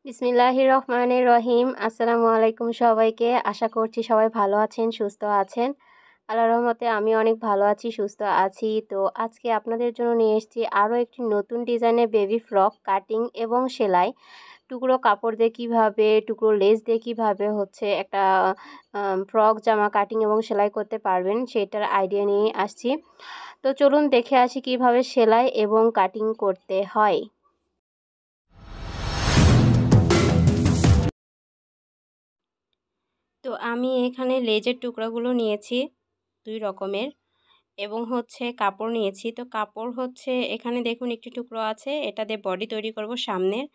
বিসমিল্লাহির রহমানির রহিম। আসসালামু আলাইকুম সবাইকে। আশা করছি সবাই ভালো আছেন, সুস্থ আছেন। আল্লাহর রহমতে আমি অনেক ভালো আছি, সুস্থ আছি। তো আজকে আপনাদের জন্য নিয়ে এসেছি আরও একটি নতুন ডিজাইনের বেবি ফ্রক কাটিং এবং সেলাই। টুকরো কাপড় দিয়ে কীভাবে, টুকরো লেস দিয়ে কীভাবে হচ্ছে একটা ফ্রক জামা কাটিং এবং সেলাই করতে পারবেন সেটার আইডিয়া নিয়ে আসছি। তো চলুন দেখে আসি কীভাবে সেলাই এবং কাটিং করতে হয়। তো আমি এখানে লেজের টুকরাগুলো নিয়েছি 2 রকমের এবং হচ্ছে কাপড় নিয়েছি। তো কাপড় হচ্ছে এখানে দেখুন একটি টুকরো আছে, এটা দিয়ে বডি তৈরি করব সামনের,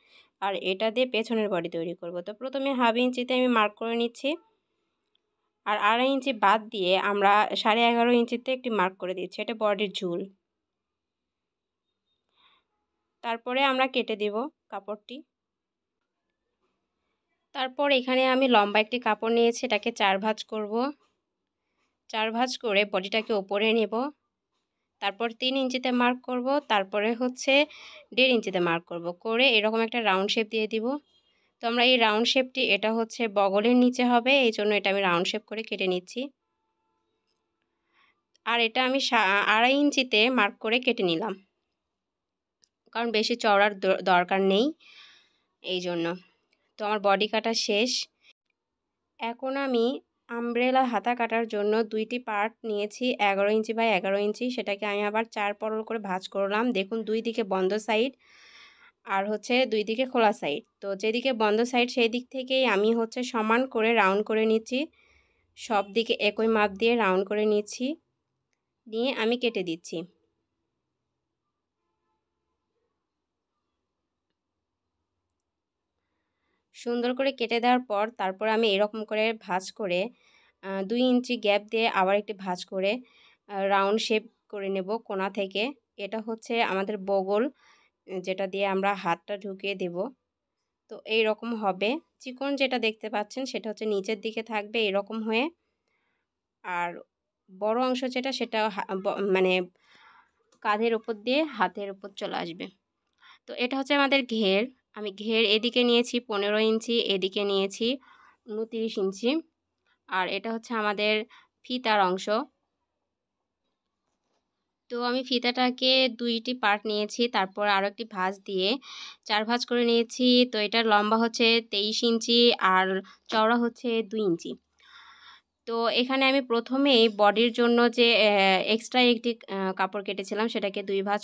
আর এটা দিয়ে পেছনের বডি তৈরি করব। তো প্রথমে 1/2 ইঞ্চিতে আমি মার্ক করে নিচ্ছি, আর 2.5 ইঞ্চি বাদ দিয়ে আমরা 11.5 ইঞ্চিতে একটি মার্ক করে দিচ্ছি, এটা বডির ঝুল। তারপরে আমরা কেটে দেব কাপড়টি। তারপর এখানে আমি লম্বা একটি কাপড় নিয়েছি, এটাকে 4 ভাঁজ করব। 4 ভাঁজ করে বডিটাকে ওপরে নেব, তারপর 3 ইঞ্চিতে মার্ক করব, তারপরে হচ্ছে 1.5 ইঞ্চিতে মার্ক করব, করে এরকম একটা রাউন্ড শেপ দিয়ে দিব। তো আমরা এই রাউন্ড শেপটি, এটা হচ্ছে বগলের নিচে হবে, এই জন্য এটা আমি রাউন্ড শেপ করে কেটে নিচ্ছি। আর এটা আমি 2.5 ইঞ্চিতে মার্ক করে কেটে নিলাম, কারণ বেশি চওড়ার দরকার নেই এই জন্য। তো আমার বডি কাটা শেষ। এখন আমি আমব্রেলা হাতা কাটার জন্য 2টি পার্ট নিয়েছি 11 ইঞ্চি বাই 11 ইঞ্চি, সেটাকে আমি আবার 4 পরল করে ভাঁজ করলাম। দেখুন 2 দিকে বন্ধ সাইড আর হচ্ছে 2 দিকে খোলা সাইড। তো যেদিকে বন্ধ সাইড সেই দিক থেকেই আমি হচ্ছে সমান করে রাউন্ড করে নিচ্ছি, সব দিকে একই মাপ দিয়ে রাউন্ড করে নিচ্ছি, নিয়ে আমি কেটে দিচ্ছি। সুন্দর করে কেটে দেওয়ার পর তারপর আমি এরকম করে ভাঁজ করে 2 ইঞ্চি গ্যাপ দিয়ে আবার একটি ভাঁজ করে রাউন্ড শেপ করে নেব কোণা থেকে। এটা হচ্ছে আমাদের বগল, যেটা দিয়ে আমরা হাতটা ঢুকিয়ে দেব। তো এই রকম হবে। চিকন যেটা দেখতে পাচ্ছেন সেটা হচ্ছে নিচের দিকে থাকবে এরকম হয়ে, আর বড় অংশ যেটা সেটা মানে কাঁধের উপর দিয়ে হাতের উপর চলে আসবে। তো এটা হচ্ছে আমাদের ঘের। আমি ঘের এদিকে নিয়েছি 15 ইঞ্চি, এদিকে নিয়েছি 29 ইঞ্চি, আর এটা হচ্ছে আমাদের ফিতার অংশ। তো আমি ফিতাটাকে 2টি পার্ট নিয়েছি, তারপর আরও একটি ভাঁজ দিয়ে 4 ভাঁজ করে নিয়েছি। তো এটার লম্বা হচ্ছে 23 ইঞ্চি আর চওড়া হচ্ছে 2 ইঞ্চি। তো এখানে আমি প্রথমেই বডির জন্য যে এক্সট্রা একটি কাপড় কেটেছিলাম সেটাকে 2 ভাঁজ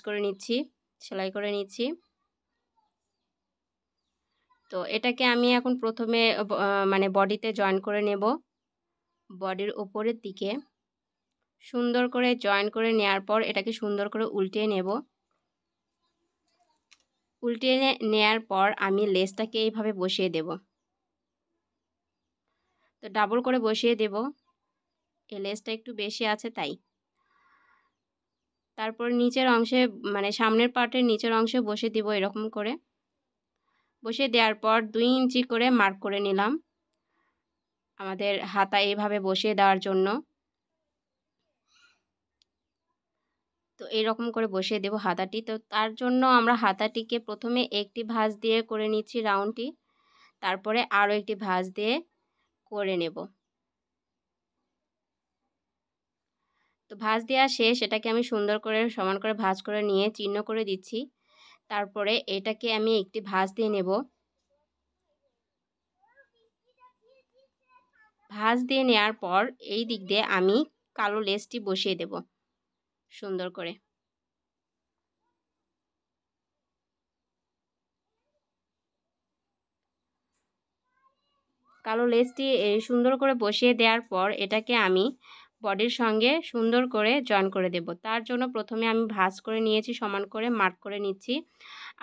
করে নিচ্ছি, সেলাই করে নিচ্ছি। তো এটাকে আমি এখন প্রথমে মানে বডিতে জয়েন করে নেব। বডির উপরের দিকে সুন্দর করে জয়েন করে নেওয়ার পর এটাকে সুন্দর করে উল্টিয়ে নেব। উল্টিয়ে নেওয়ার পর আমি লেসটাকে এইভাবে বসিয়ে দেব। তো ডাবল করে বসিয়ে দেব, এই লেসটা একটু বেশি আছে তাই। তারপর নিচের অংশে মানে সামনের পার্টের নিচের অংশে বসিয়ে দিব এরকম করে। বসিয়ে দেওয়ার পর 2 ইঞ্চি করে মার্ক করে নিলাম আমাদের হাতা এইভাবে বসিয়ে দেওয়ার জন্য। তো এইরকম করে বসিয়ে দেব হাতাটি। তো তার জন্য আমরা হাতাটিকে প্রথমে একটি ভাঁজ দিয়ে করে নিচ্ছি রাউন্ডটি, তারপরে আরও একটি ভাঁজ দিয়ে করে নেব। তো ভাঁজ দেওয়া শেষ, এটাকে আমি সুন্দর করে সমান করে ভাঁজ করে নিয়ে চিহ্ন করে দিচ্ছি। তারপরে এটাকে আমি একটি ভাঁজ দিয়ে নেব। ভাঁজ দিয়ে নেওয়ার পর এই দিক দিয়ে আমি কালো লেসটি বসিয়ে দেব সুন্দর করে। কালো লেসটি সুন্দর করে বসিয়ে দেওয়ার পর এটাকে আমি বডির সঙ্গে সুন্দর করে জয়েন করে দেব। তার জন্য প্রথমে আমি ভাঁজ করে নিয়েছি, সমান করে মার্ক করে নিচ্ছি।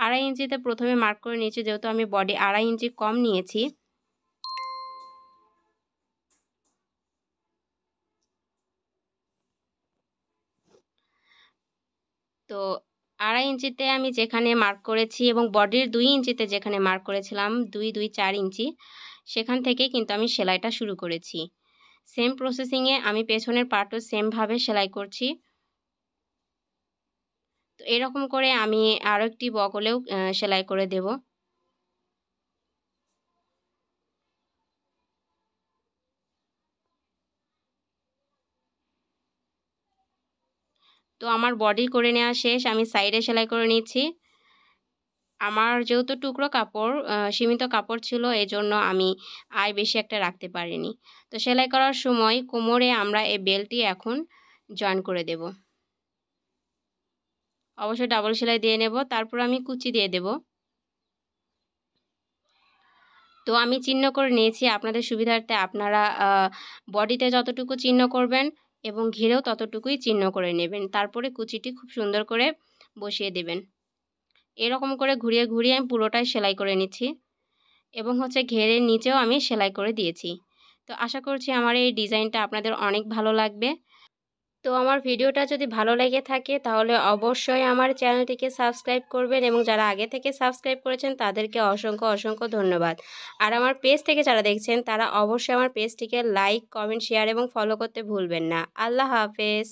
2.5 ইঞ্চিতে প্রথমে মার্ক করে নিয়েছি, যেহেতু আমি বডি 2.5 ইঞ্চি কম নিয়েছি। তো 2.5 ইঞ্চিতে আমি যেখানে মার্ক করেছি এবং বডির 2 ইঞ্চিতে যেখানে মার্ক করেছিলাম 2, 2, 4 ইঞ্চি, সেখান থেকে কিন্তু আমি সেলাইটা শুরু করেছি। সেম প্রসেসিংয়ে আমি পেছনের পার্টও সেমভাবে সেলাই করছি। তো এরকম করে আমি আরও একটি বগলেও সেলাই করে দেব। তো আমার বডি করে নেওয়া শেষ, আমি সাইডে সেলাই করে নিচ্ছি। আমার যেহেতু টুকরো কাপড়, সীমিত কাপড় ছিল, এজন্য আমি বেশি একটা রাখতে পারিনি। তো সেলাই করার সময় কোমরে আমরা এই বেল্টটি এখন জয়েন করে দেব। অবশ্যই ডাবল সেলাই দিয়ে নেব, তারপর আমি কুচি দিয়ে দেব। তো আমি চিহ্ন করে নিয়েছি, আপনাদের সুবিধার্থে আপনারা বডিতে যতটুকু চিহ্ন করবেন এবং ঘিরেও ততটুকুই চিহ্ন করে নেবেন। তারপরে কুচিটি খুব সুন্দর করে বসিয়ে দেবেন। এরকম করে ঘুরিয়ে ঘুরিয়ে আমি পুরোটাই সেলাই করে নিচ্ছি এবং ঘেরের নিচেও আমি সেলাই করে দিয়েছি। তো আশা করছি আমার এই ডিজাইনটা আপনাদের অনেক ভালো লাগবে। তো আমার ভিডিওটা যদি ভালো লেগে থাকে তাহলে অবশ্যই আমার চ্যানেলটিকে সাবস্ক্রাইব করবেন এবং যারা আগে থেকে সাবস্ক্রাইব করেছেন তাদেরকে অসংখ্য অসংখ্য ধন্যবাদ। আর আমার পেজ থেকে যারা দেখছেন তারা অবশ্যই আমার পেজটিকে লাইক, কমেন্ট, শেয়ার এবং ফলো করতে ভুলবেন না। আল্লাহ হাফেজ।